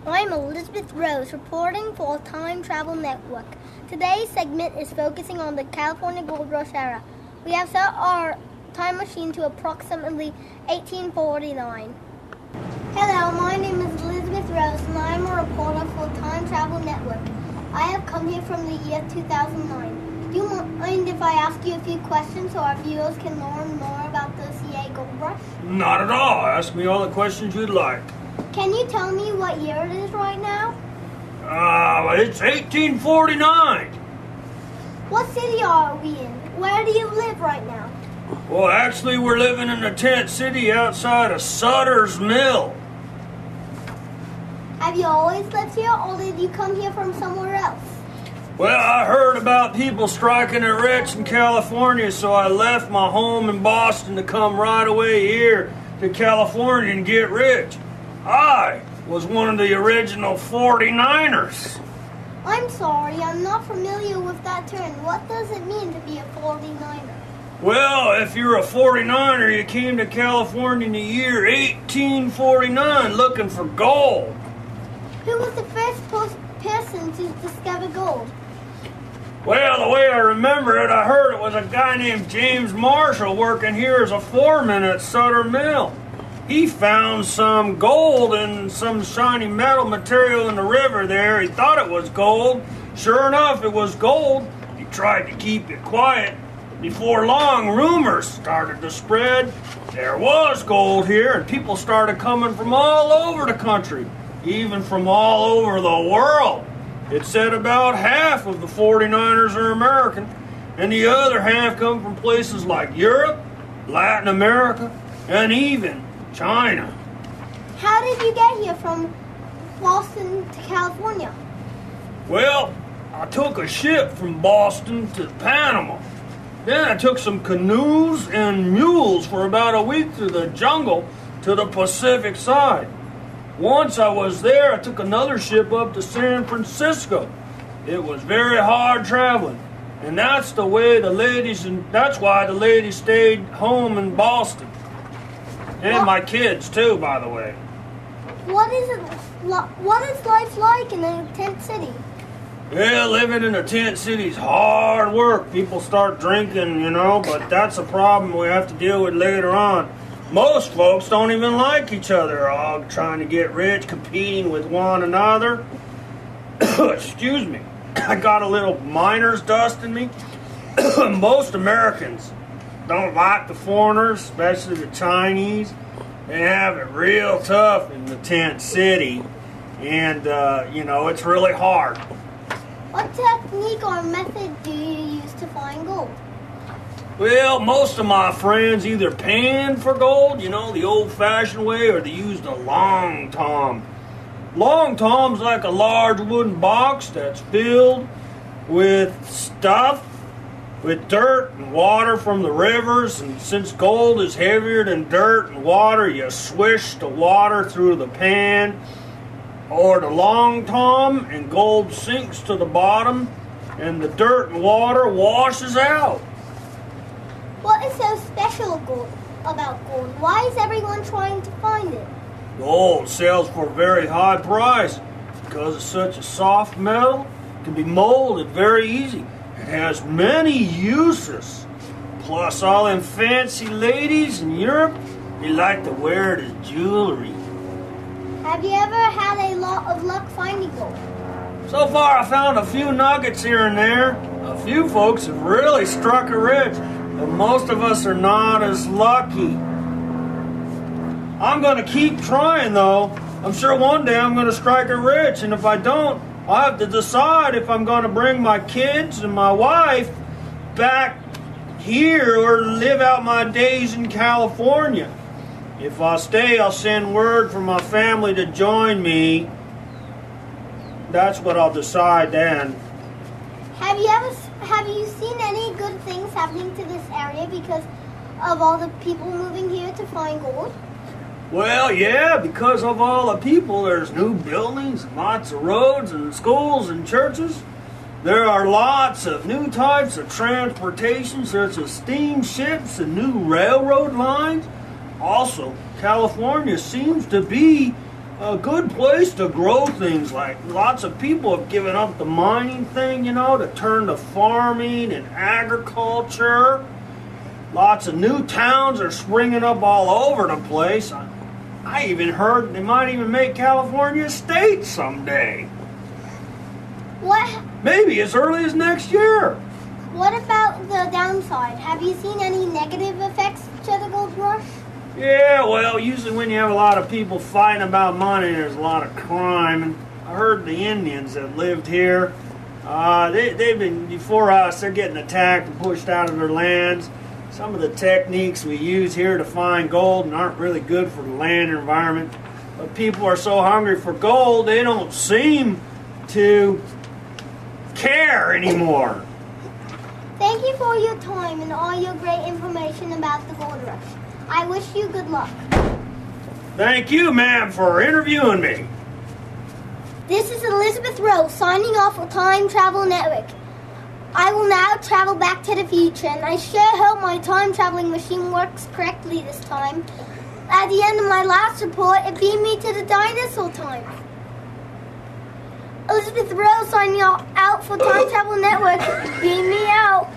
I'm Elizabeth Rose, reporting for Time Travel Network. Today's segment is focusing on the California Gold Rush era. We have set our time machine to approximately 1849. Hello, my name is Elizabeth Rose, and I am a reporter for Time Travel Network. I have come here from the year 2009. Do you mind if I ask you a few questions so our viewers can learn more about the CA Gold Rush? Not at all. Ask me all the questions you'd like. Can you tell me what year it is right now? It's 1849. What city are we in? Where do you live right now? Well, actually, we're living in a tent city outside of Sutter's Mill. Have you always lived here, or did you come here from somewhere else? Well, I heard about people striking it rich in California, so I left my home in Boston to come right away here to California and get rich. I was one of the original 49ers. I'm sorry, I'm not familiar with that term. What does it mean to be a 49er? Well, if you're a 49er, you came to California in the year 1849 looking for gold. Who was the first person to discover gold? Well, the way I remember it, I heard it was a guy named James Marshall working here as a foreman at Sutter Mill. He found some gold and some shiny metal material in the river there. He thought it was gold. Sure enough, it was gold. He tried to keep it quiet. Before long, rumors started to spread. There was gold here, and people started coming from all over the country, even from all over the world. It said about half of the 49ers are American, and the other half come from places like Europe, Latin America, and even China. How did you get here from Boston to California? Well, I took a ship from Boston to Panama. Then I took some canoes and mules for about a week through the jungle to the Pacific side. Once I was there, I took another ship up to San Francisco. It was very hard traveling, and that's why the ladies stayed home in Boston. And my kids too, by the way. What is life like in a tent city? Well, living in a tent city is hard work. People start drinking, but that's a problem we have to deal with later on. Most folks don't even like each other, all trying to get rich, competing with one another. Excuse me, I got a little miner's dust in me. Most Americans don't like the foreigners, especially the Chinese. They have it real tough in the tent city, and, it's really hard. What technique or method do you use to find gold? Well, most of my friends either panned for gold, the old-fashioned way, or they used a long tom. Long tom's like a large wooden box that's filled with stuff, with dirt and water from the rivers, and since gold is heavier than dirt and water, you swish the water through the pan or the long tom, and gold sinks to the bottom, and the dirt and water washes out. What is so special about gold? Why is everyone trying to find it? Gold sells for a very high price because it's such a soft metal. It can be molded very easy. It has many uses. Plus, all them fancy ladies in Europe, they like to wear it as jewelry. Have you ever had a lot of luck finding gold? So far, I found a few nuggets here and there. A few folks have really struck it rich, but most of us are not as lucky. I'm going to keep trying, though. I'm sure one day I'm going to strike it rich, and if I don't, I'll have to decide if I'm going to bring my kids and my wife back here or live out my days in California. If I stay, I'll send word for my family to join me. That's what I'll decide then. Have you seen any good things happening to this area because of all the people moving here to find gold? Well, yeah, because of all the people, there's new buildings, lots of roads and schools and churches. There are lots of new types of transportation, such as steamships and new railroad lines. Also, California seems to be a good place to grow things. Like lots of people have given up the mining thing, to turn to farming and agriculture. Lots of new towns are springing up all over the place. I even heard they might even make California a state someday. What? Maybe as early as next year. What about the downside? Have you seen any negative effects to the gold rush? Yeah, well, usually when you have a lot of people fighting about money, there's a lot of crime. And I heard the Indians that lived here, they've been, before us, they're getting attacked and pushed out of their lands. Some of the techniques we use here to find gold aren't really good for the land and environment. But people are so hungry for gold, they don't seem to care anymore. Thank you for your time and all your great information about the gold rush. I wish you good luck. Thank you, ma'am, for interviewing me. This is Elizabeth Rose signing off for Time Travel Network. I will now travel back to the future, and I sure hope my time-traveling machine works correctly this time. At the end of my last report, it beamed me to the dinosaur time. Elizabeth Rose signing out for Time Travel Network. Beam me out.